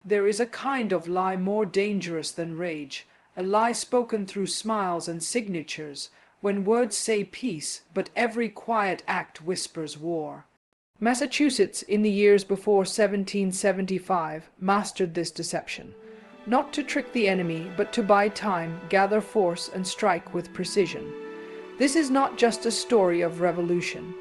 There is a kind of lie more dangerous than rage, a lie spoken through smiles and signatures, when words say peace, but every quiet act whispers war. Massachusetts, in the years before 1775, mastered this deception. Not to trick the enemy, but to buy time, gather force, and strike with precision. This is not just a story of revolution.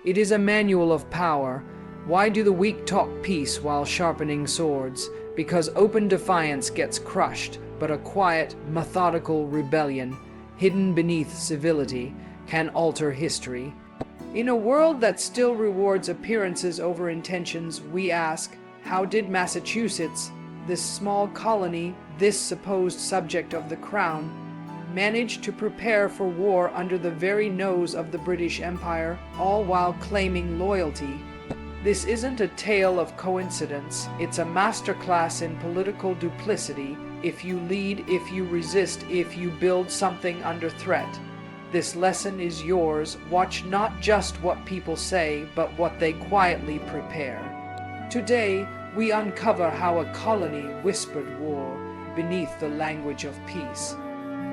It is a manual of power. Why do the weak talk peace while sharpening swords? Because open defiance gets crushed, but a quiet, methodical rebellion, hidden beneath civility, can alter history. In a world that still rewards appearances over intentions, we ask, how did Massachusetts, this small colony, this supposed subject of the crown, manage to prepare for war under the very nose of the British Empire, all while claiming loyalty? This isn't a tale of coincidence, it's a masterclass in political duplicity. If you lead, if you resist, if you build something under threat. This lesson is yours. Watch not just what people say, but what they quietly prepare. Today, we uncover how a colony whispered war beneath the language of peace.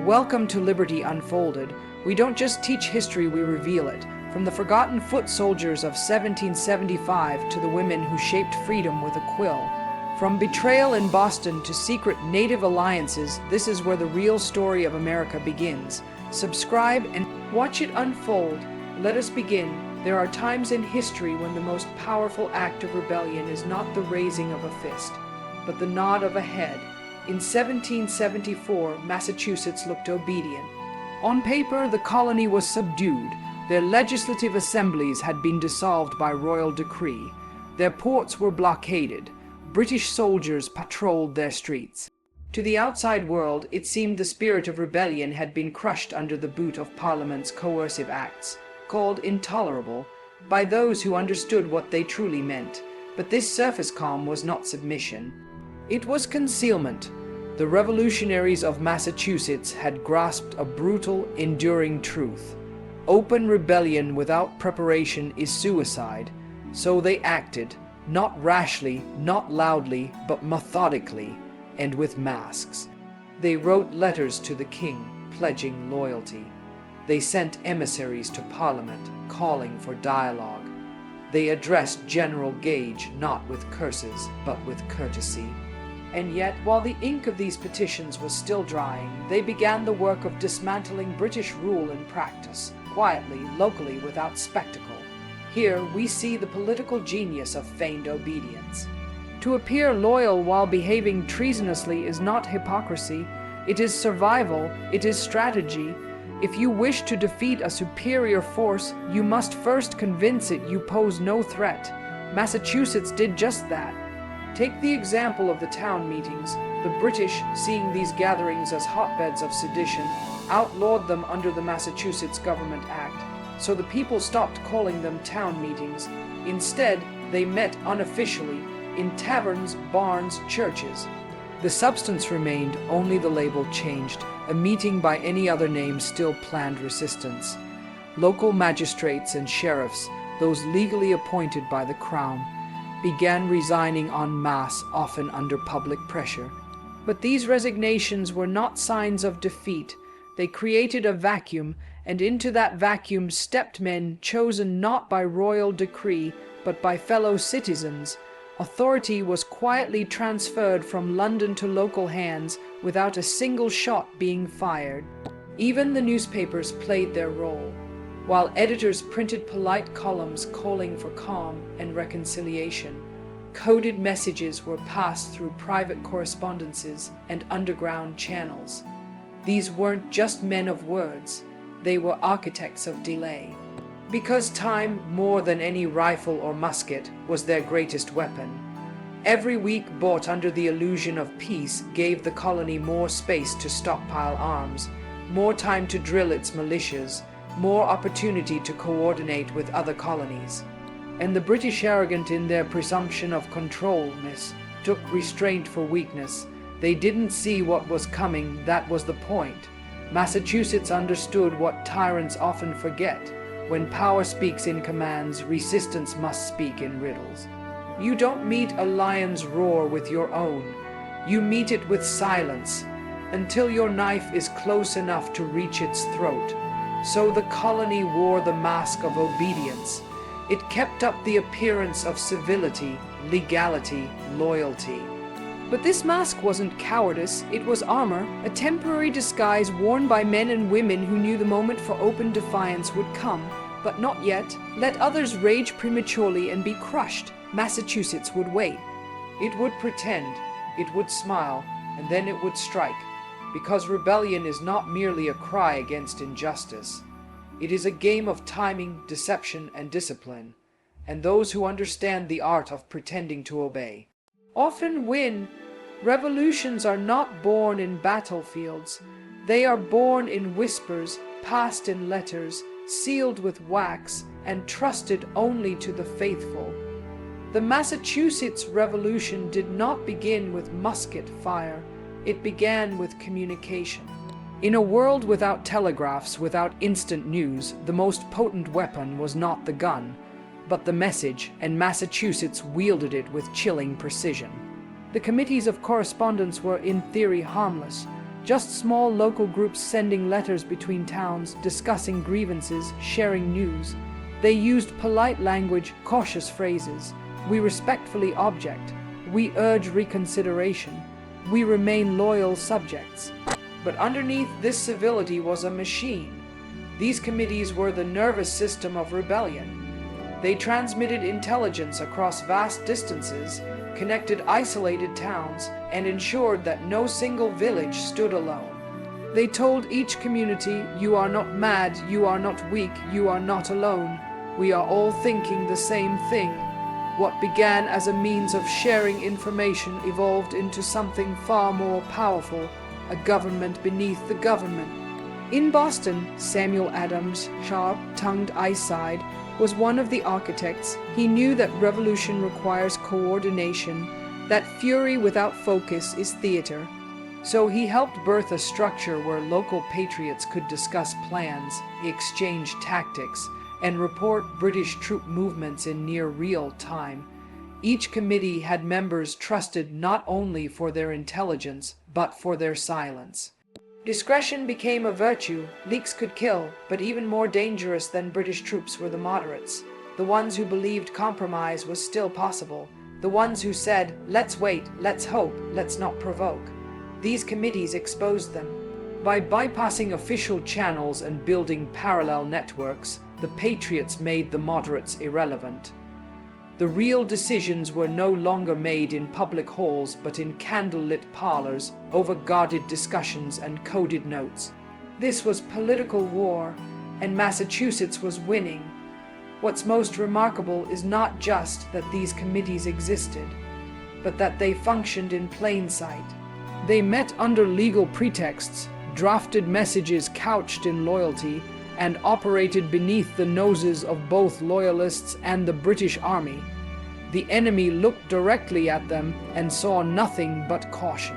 Welcome to Liberty Unfolded. We don't just teach history, we reveal it. From the forgotten foot soldiers of 1775 to the women who shaped freedom with a quill. From betrayal in Boston to secret native alliances, this is where the real story of America begins. Subscribe and watch it unfold. Let us begin. There are times in history when the most powerful act of rebellion is not the raising of a fist, but the nod of a head. In 1774, Massachusetts looked obedient. On paper, the colony was subdued. Their legislative assemblies had been dissolved by royal decree. Their ports were blockaded. British soldiers patrolled their streets. To the outside world, it seemed the spirit of rebellion had been crushed under the boot of Parliament's coercive acts, called intolerable by those who understood what they truly meant. But this surface calm was not submission. It was concealment. The revolutionaries of Massachusetts had grasped a brutal, enduring truth. Open rebellion without preparation is suicide. So they acted. Not rashly, not loudly, but methodically, and with masks. They wrote letters to the king, pledging loyalty. They sent emissaries to Parliament, calling for dialogue. They addressed General Gage not with curses, but with courtesy. And yet, while the ink of these petitions was still drying, they began the work of dismantling British rule in practice, quietly, locally, without spectacle. Here we see the political genius of feigned obedience. To appear loyal while behaving treasonously is not hypocrisy. It is survival. It is strategy. If you wish to defeat a superior force, you must first convince it you pose no threat. Massachusetts did just that. Take the example of the town meetings. The British, seeing these gatherings as hotbeds of sedition, outlawed them under the Massachusetts Government Act. So the people stopped calling them town meetings. Instead, they met unofficially in taverns, barns, churches. The substance remained, only the label changed. A meeting by any other name still planned resistance. Local magistrates and sheriffs, those legally appointed by the crown, began resigning en masse, often under public pressure. But these resignations were not signs of defeat. They created a vacuum, and into that vacuum stepped men chosen not by royal decree, but by fellow citizens. Authority was quietly transferred from London to local hands without a single shot being fired. Even the newspapers played their role. While editors printed polite columns calling for calm and reconciliation, coded messages were passed through private correspondences and underground channels. These weren't just men of words. They were architects of delay. Because time, more than any rifle or musket, was their greatest weapon. Every week bought under the illusion of peace gave the colony more space to stockpile arms, more time to drill its militias, more opportunity to coordinate with other colonies. And the British, arrogant in their presumption of control, mistook restraint for weakness. They didn't see what was coming, that was the point. Massachusetts understood what tyrants often forget. When power speaks in commands, resistance must speak in riddles. You don't meet a lion's roar with your own. You meet it with silence, until your knife is close enough to reach its throat. So the colony wore the mask of obedience. It kept up the appearance of civility, legality, loyalty. But this mask wasn't cowardice, it was armor, a temporary disguise worn by men and women who knew the moment for open defiance would come, but not yet. Let others rage prematurely and be crushed. Massachusetts would wait. It would pretend, it would smile, and then it would strike. Because rebellion is not merely a cry against injustice. It is a game of timing, deception, and discipline. And those who understand the art of pretending to obey often win. Revolutions are not born in battlefields. They are born in whispers, passed in letters, sealed with wax, and trusted only to the faithful. The Massachusetts Revolution did not begin with musket fire. It began with communication. In a world without telegraphs, without instant news, the most potent weapon was not the gun, but the message, and Massachusetts wielded it with chilling precision. The committees of correspondence were in theory harmless, just small local groups sending letters between towns, discussing grievances, sharing news. They used polite language, cautious phrases. We respectfully object. We urge reconsideration. We remain loyal subjects. But underneath this civility was a machine. These committees were the nervous system of rebellion. They transmitted intelligence across vast distances, connected isolated towns, and ensured that no single village stood alone. They told each community, "You are not mad, you are not weak, you are not alone. We are all thinking the same thing." What began as a means of sharing information evolved into something far more powerful, a government beneath the government. In Boston, Samuel Adams, sharp-tongued eyesight, was one of the architects. He knew that revolution requires coordination, that fury without focus is theater. So he helped birth a structure where local patriots could discuss plans, exchange tactics, and report British troop movements in near real time. Each committee had members trusted not only for their intelligence, but for their silence. Discretion became a virtue. Leaks could kill, but even more dangerous than British troops were the moderates. The ones who believed compromise was still possible. The ones who said, "Let's wait, let's hope, let's not provoke." These committees exposed them. By bypassing official channels and building parallel networks, the patriots made the moderates irrelevant. The real decisions were no longer made in public halls but in candlelit parlors, over guarded discussions and coded notes. This was political war, and Massachusetts was winning. What's most remarkable is not just that these committees existed, but that they functioned in plain sight. They met under legal pretexts, drafted messages couched in loyalty, and operated beneath the noses of both loyalists and the British Army. The enemy looked directly at them and saw nothing but caution.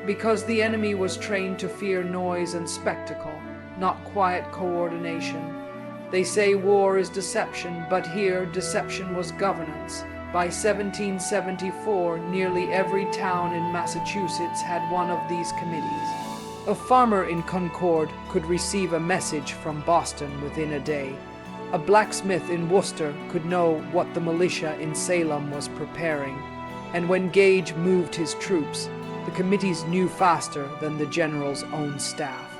Because the enemy was trained to fear noise and spectacle, not quiet coordination. They say war is deception, but here deception was governance. By 1774, nearly every town in Massachusetts had one of these committees. A farmer in Concord could receive a message from Boston within a day. A blacksmith in Worcester could know what the militia in Salem was preparing. And when Gage moved his troops, the committees knew faster than the general's own staff.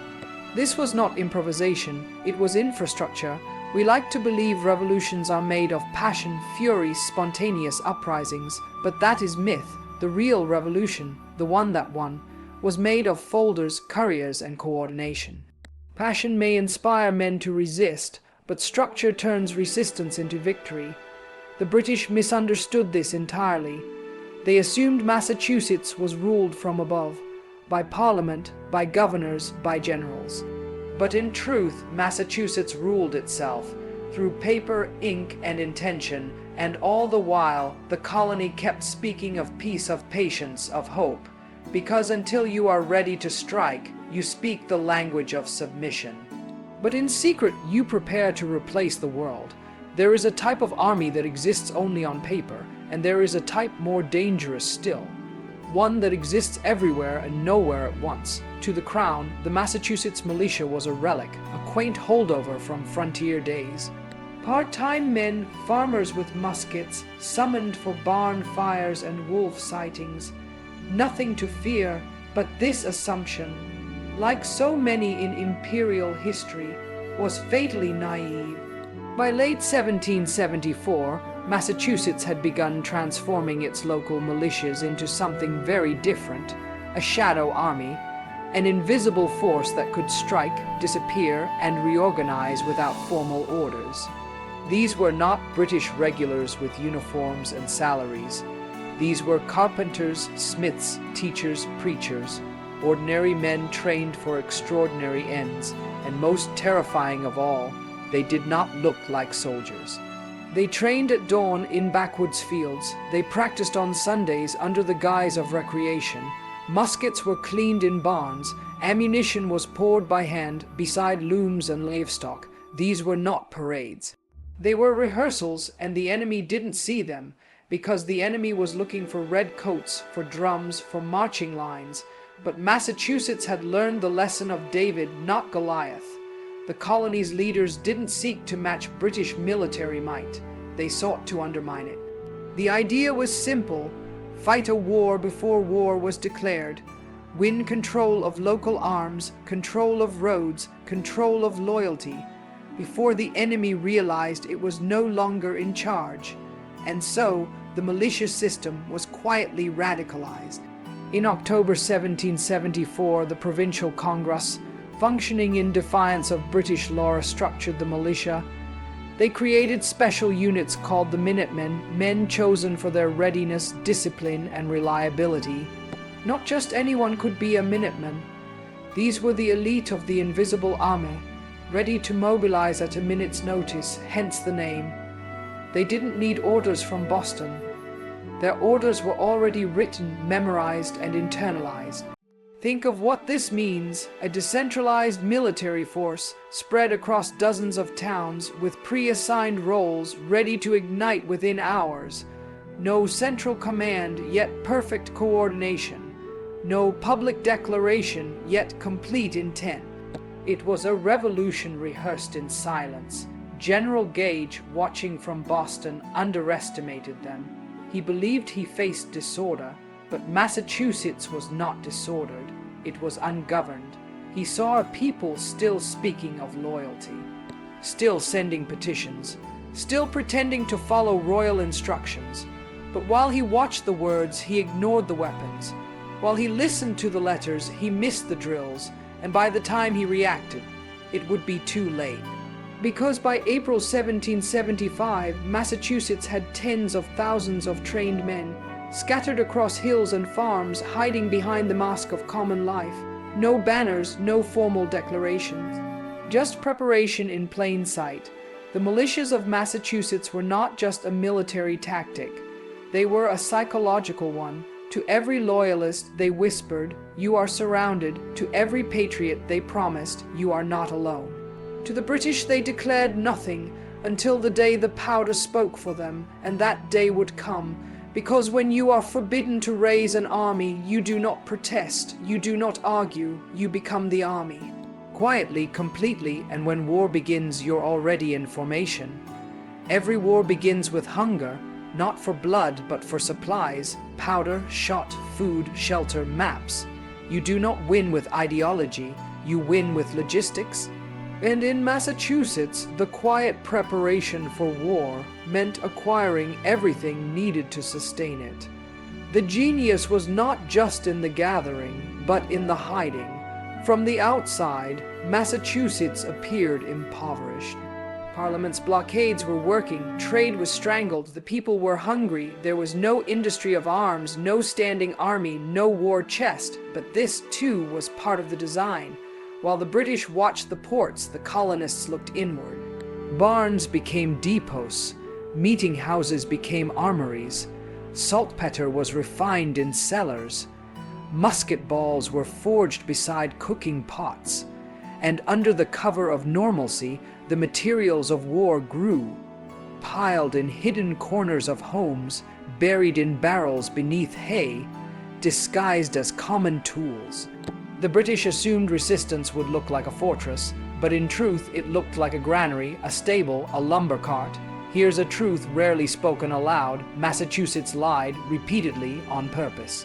This was not improvisation, it was infrastructure. We like to believe revolutions are made of passion, fury, spontaneous uprisings, but that is myth. The real revolution, the one that won, was made of folders, couriers, and coordination. Passion may inspire men to resist, but structure turns resistance into victory. The British misunderstood this entirely. They assumed Massachusetts was ruled from above, by Parliament, by governors, by generals. But in truth, Massachusetts ruled itself, through paper, ink, and intention, and all the while, the colony kept speaking of peace, of patience, of hope. Because until you are ready to strike, you speak the language of submission. But in secret, you prepare to replace the world. There is a type of army that exists only on paper, And there is a type more dangerous still, one that exists everywhere and nowhere at once. To the Crown, the Massachusetts militia was a relic, a quaint holdover from frontier days. Part-time men, farmers with muskets, summoned for barn fires and wolf sightings. Nothing to fear but this assumption, like so many in imperial history, was fatally naive. By late 1774, Massachusetts had begun transforming its local militias into something very different, a shadow army, an invisible force that could strike, disappear, and reorganize without formal orders. These were not British regulars with uniforms and salaries. These were carpenters, smiths, teachers, preachers, ordinary men trained for extraordinary ends, and most terrifying of all, they did not look like soldiers. They trained at dawn in backwoods fields. They practiced on Sundays under the guise of recreation. Muskets were cleaned in barns. Ammunition was poured by hand beside looms and livestock. These were not parades. They were rehearsals, and the enemy didn't see them, because the enemy was looking for red coats, for drums, for marching lines. But Massachusetts had learned the lesson of David, not Goliath. The colony's leaders didn't seek to match British military might. They sought to undermine it. The idea was simple: fight a war before war was declared. Win control of local arms, control of roads, control of loyalty, before the enemy realized it was no longer in charge. And so, the militia system was quietly radicalized. In October 1774, the Provincial Congress, functioning in defiance of British law, structured the militia. They created special units called the Minutemen, men chosen for their readiness, discipline, and reliability. Not just anyone could be a Minuteman. These were the elite of the invisible army, ready to mobilize at a minute's notice, hence the name. They didn't need orders from Boston. Their orders were already written, memorized, and internalized. Think of what this means: a decentralized military force spread across dozens of towns with pre-assigned roles ready to ignite within hours. No central command, yet perfect coordination. No public declaration, yet complete intent. It was a revolution rehearsed in silence. General Gage, watching from Boston, underestimated them. He believed he faced disorder, but Massachusetts was not disordered. It was ungoverned. He saw a people still speaking of loyalty, still sending petitions, still pretending to follow royal instructions. But while he watched the words, he ignored the weapons. While he listened to the letters, he missed the drills, and by the time he reacted, it would be too late. Because by April 1775, Massachusetts had tens of thousands of trained men, scattered across hills and farms, hiding behind the mask of common life. No banners, no formal declarations. Just preparation in plain sight. The militias of Massachusetts were not just a military tactic. They were a psychological one. To every loyalist, they whispered, "You are surrounded." To every patriot, they promised, "You are not alone." To the British, they declared nothing until the day the powder spoke for them, and that day would come. Because when you are forbidden to raise an army, you do not protest, you do not argue, you become the army. Quietly, completely, and when war begins, you're already in formation. Every war begins with hunger, not for blood, but for supplies, powder, shot, food, shelter, maps. You do not win with ideology, you win with logistics. And in Massachusetts, the quiet preparation for war meant acquiring everything needed to sustain it. The genius was not just in the gathering, but in the hiding. From the outside, Massachusetts appeared impoverished. Parliament's blockades were working, trade was strangled, the people were hungry, there was no industry of arms, no standing army, no war chest. But this, too, was part of the design. While the British watched the ports, the colonists looked inward. Barns became depots, meeting houses became armories, saltpeter was refined in cellars, musket balls were forged beside cooking pots, and under the cover of normalcy, the materials of war grew, piled in hidden corners of homes, buried in barrels beneath hay, disguised as common tools. The British assumed resistance would look like a fortress, but in truth it looked like a granary, a stable, a lumber cart. Here's a truth rarely spoken aloud: Massachusetts lied repeatedly on purpose.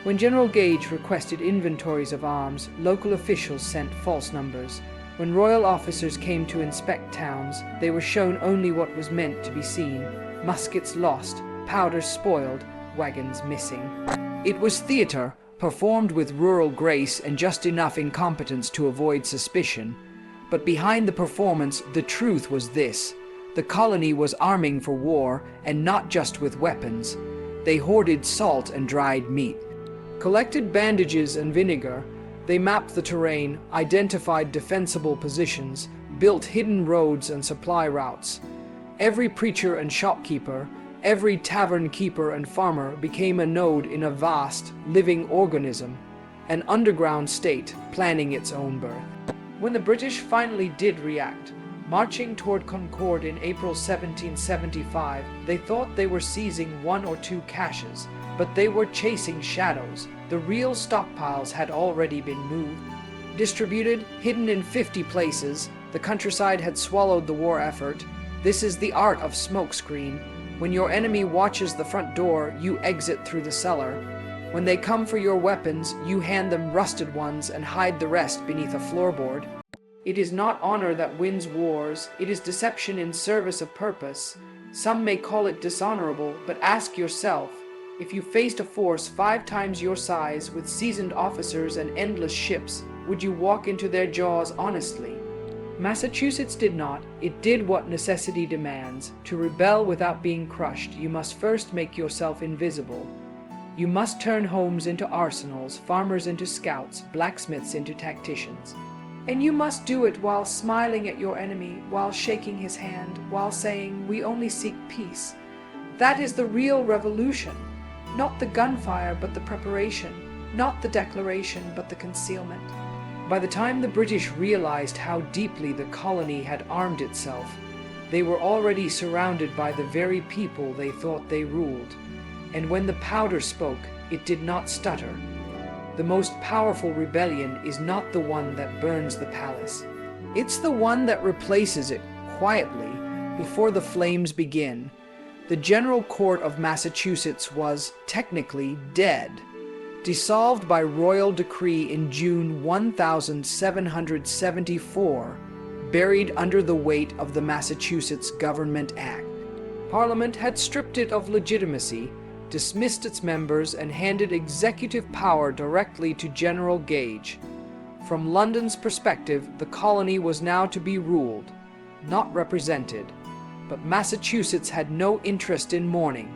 When General Gage requested inventories of arms, local officials sent false numbers. When royal officers came to inspect towns, they were shown only what was meant to be seen: muskets lost, powder spoiled, wagons missing. It was theater, performed with rural grace and just enough incompetence to avoid suspicion. But behind the performance, the truth was this: the colony was arming for war, and not just with weapons. They hoarded salt and dried meat, collected bandages and vinegar. They mapped the terrain, identified defensible positions, built hidden roads and supply routes. Every preacher and shopkeeper, every tavern keeper and farmer became a node in a vast, living organism, an underground state planning its own birth. When the British finally did react, marching toward Concord in April 1775, they thought they were seizing one or two caches, but they were chasing shadows. The real stockpiles had already been moved, distributed, hidden in 50 places. The countryside had swallowed the war effort. This is the art of smokescreen. When your enemy watches the front door, you exit through the cellar. When they come for your weapons, you hand them rusted ones and hide the rest beneath a floorboard. It is not honor that wins wars, it is deception in service of purpose. Some may call it dishonorable, but ask yourself, if you faced a force 5 times your size with seasoned officers and endless ships, would you walk into their jaws honestly? Massachusetts did not. It did what necessity demands. To rebel without being crushed, you must first make yourself invisible. You must turn homes into arsenals, farmers into scouts, blacksmiths into tacticians. And you must do it while smiling at your enemy, while shaking his hand, while saying, "We only seek peace." That is the real revolution. Not the gunfire, but the preparation. Not the declaration, but the concealment. By the time the British realized how deeply the colony had armed itself, they were already surrounded by the very people they thought they ruled. And when the powder spoke, it did not stutter. The most powerful rebellion is not the one that burns the palace. It's the one that replaces it quietly before the flames begin. The General Court of Massachusetts was technically dead, dissolved by royal decree in June 1774, buried under the weight of the Massachusetts Government Act. Parliament had stripped it of legitimacy, dismissed its members, and handed executive power directly to General Gage. From London's perspective, the colony was now to be ruled, not represented. But Massachusetts had no interest in mourning.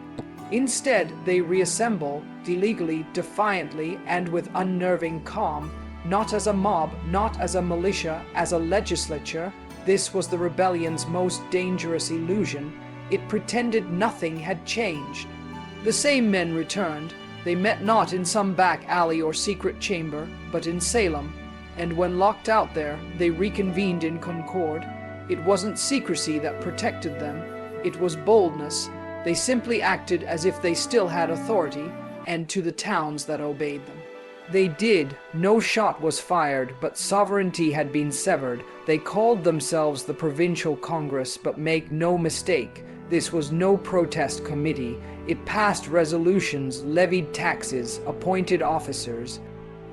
Instead, they reassemble, illegally, defiantly, and with unnerving calm, not as a mob, not as a militia, as a legislature. This was the rebellion's most dangerous illusion. It pretended nothing had changed. The same men returned. They met not in some back alley or secret chamber, but in Salem, and when locked out there, they reconvened in Concord. It wasn't secrecy that protected them, it was boldness. They simply acted as if they still had authority, and to the towns that obeyed them. They did. No shot was fired, but sovereignty had been severed. They called themselves the Provincial Congress, but make no mistake, this was no protest committee. It passed resolutions, levied taxes, appointed officers,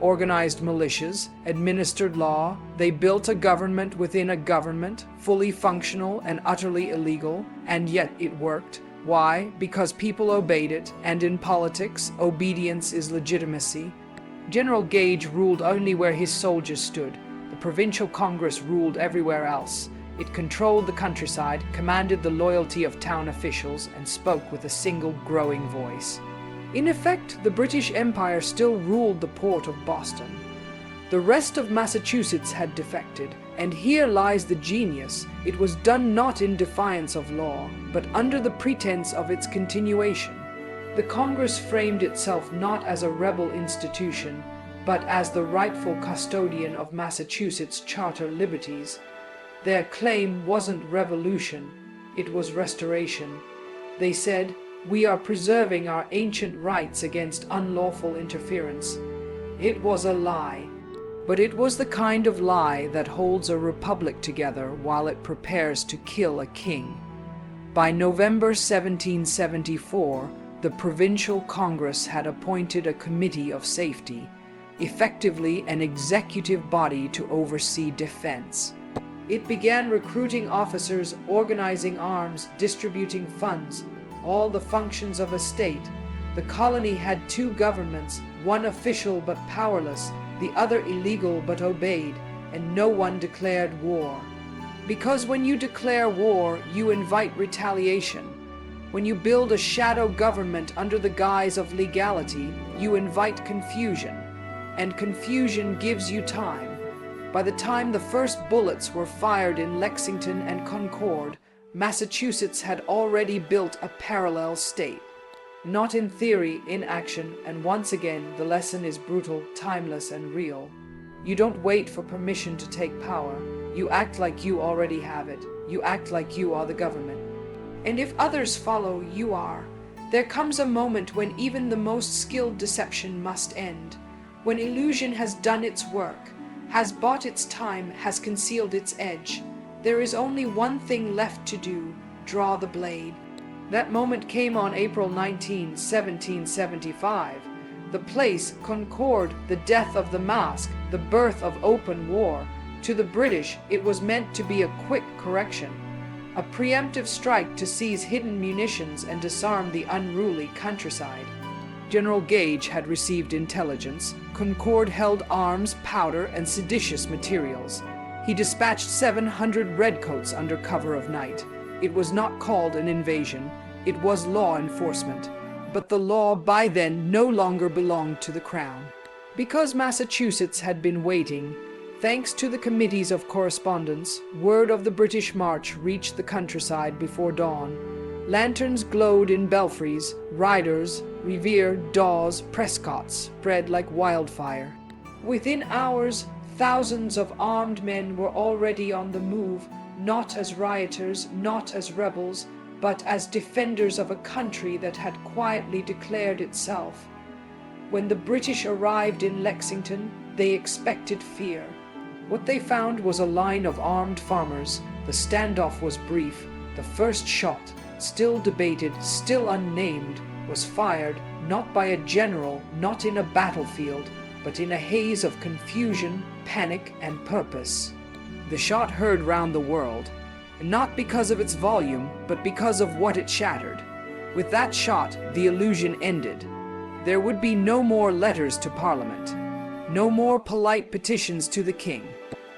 organized militias, administered law. They built a government within a government, fully functional and utterly illegal, and yet it worked. Why? Because people obeyed it, and in politics, obedience is legitimacy. General Gage ruled only where his soldiers stood. The Provincial Congress ruled everywhere else. It controlled the countryside, commanded the loyalty of town officials, and spoke with a single growing voice. In effect, the British Empire still ruled the port of Boston. The rest of Massachusetts had defected, and here lies the genius. It was done not in defiance of law, but under the pretense of its continuation. The Congress framed itself not as a rebel institution, but as the rightful custodian of Massachusetts' charter liberties. Their claim wasn't revolution, it was restoration. They said, We are preserving our ancient rights against unlawful interference. It was a lie, but it was the kind of lie that holds a republic together while it prepares to kill a king. By November 1774, the Provincial Congress had appointed a Committee of Safety, effectively an executive body to oversee defense. It began recruiting officers, organizing arms, distributing funds, all the functions of a state. The colony had two governments, one official but powerless, the other illegal but obeyed, and no one declared war. Because when you declare war, you invite retaliation. When you build a shadow government under the guise of legality, you invite confusion, and confusion gives you time. By the time the first bullets were fired in Lexington and Concord, Massachusetts had already built a parallel state. Not in theory, in action, and once again the lesson is brutal, timeless, and real. You don't wait for permission to take power. You act like you already have it. You act like you are the government. And if others follow, you are. There comes a moment when even the most skilled deception must end, when illusion has done its work, has bought its time, has concealed its edge. There is only one thing left to do: draw the blade. That moment came on April 19, 1775. The place, Concord, the death of the mask, the birth of open war. To the British, it was meant to be a quick correction, a preemptive strike to seize hidden munitions and disarm the unruly countryside. General Gage had received intelligence. Concord held arms, powder, and seditious materials. He dispatched 700 redcoats under cover of night. It was not called an invasion. It was law enforcement. But the law by then no longer belonged to the Crown. Because Massachusetts had been waiting, thanks to the committees of correspondence, word of the British march reached the countryside before dawn. Lanterns glowed in belfries, riders, Revere, Dawes, Prescotts spread like wildfire. Within hours, thousands of armed men were already on the move, not as rioters, not as rebels, but as defenders of a country that had quietly declared itself. When the British arrived in Lexington, they expected fear. What they found was a line of armed farmers. The standoff was brief. The first shot, still debated, still unnamed, was fired not by a general, not in a battlefield, but in a haze of confusion, panic, and purpose. The shot heard round the world, not because of its volume, but because of what it shattered. With that shot, the illusion ended. There would be no more letters to Parliament, no more polite petitions to the King.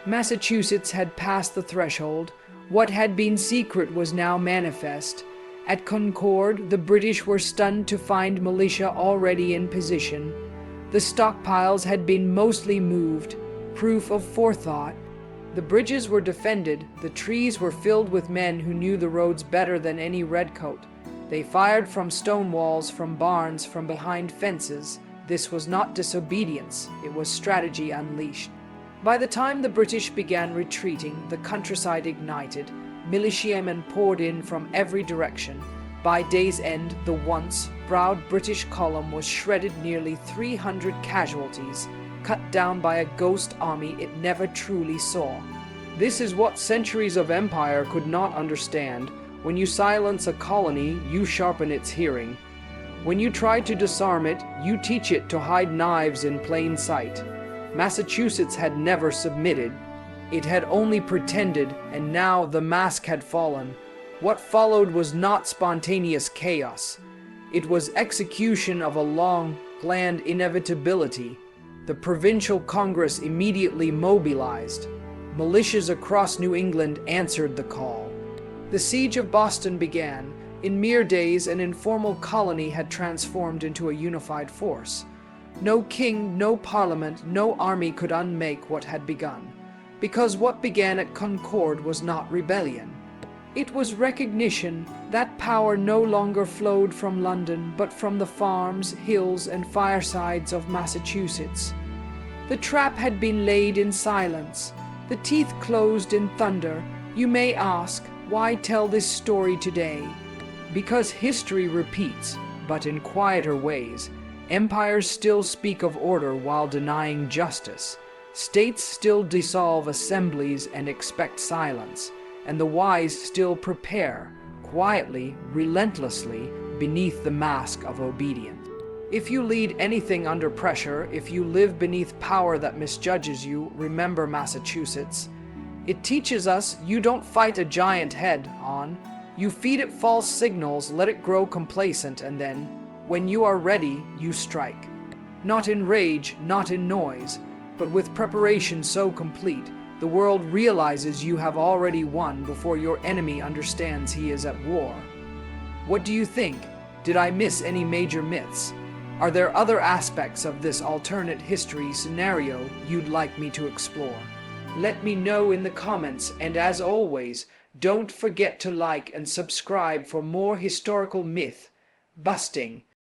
Massachusetts had passed the threshold. What had been secret was now manifest. At Concord, the British were stunned to find militia already in position. The stockpiles had been mostly moved, proof of forethought. The bridges were defended. The trees were filled with men who knew the roads better than any redcoat. They fired from stone walls, from barns, from behind fences. This was not disobedience. It was strategy unleashed. By the time the British began retreating, the countryside ignited. Militiamen poured in from every direction. By day's end, the once proud British column was shredded, nearly 300 casualties, cut down by a ghost army it never truly saw. This is what centuries of empire could not understand. When you silence a colony, you sharpen its hearing. When you try to disarm it, you teach it to hide knives in plain sight. Massachusetts had never submitted. It had only pretended, and now the mask had fallen. What followed was not spontaneous chaos. It was execution of a long, planned inevitability. The Provincial Congress immediately mobilized. Militias across New England answered the call. The siege of Boston began. In mere days, an informal colony had transformed into a unified force. No king, no parliament, no army could unmake what had begun, because what began at Concord was not rebellion. It was recognition that power no longer flowed from London, but from the farms, hills, and firesides of Massachusetts. The trap had been laid in silence, the teeth closed in thunder. You may ask, why tell this story today? Because history repeats, but in quieter ways. Empires still speak of order while denying justice. States still dissolve assemblies and expect silence, and the wise still prepare, quietly, relentlessly, beneath the mask of obedience. If you lead anything under pressure, if you live beneath power that misjudges you, remember Massachusetts. It teaches us you don't fight a giant head on. You feed it false signals, let it grow complacent, and then, when you are ready, you strike. Not in rage, not in noise, but with preparation so complete, the world realizes you have already won before your enemy understands he is at war. What do you think? Did I miss any major myths? Are there other aspects of this alternate history scenario you'd like me to explore? Let me know in the comments, and as always, don't forget to like and subscribe for more historical myth busting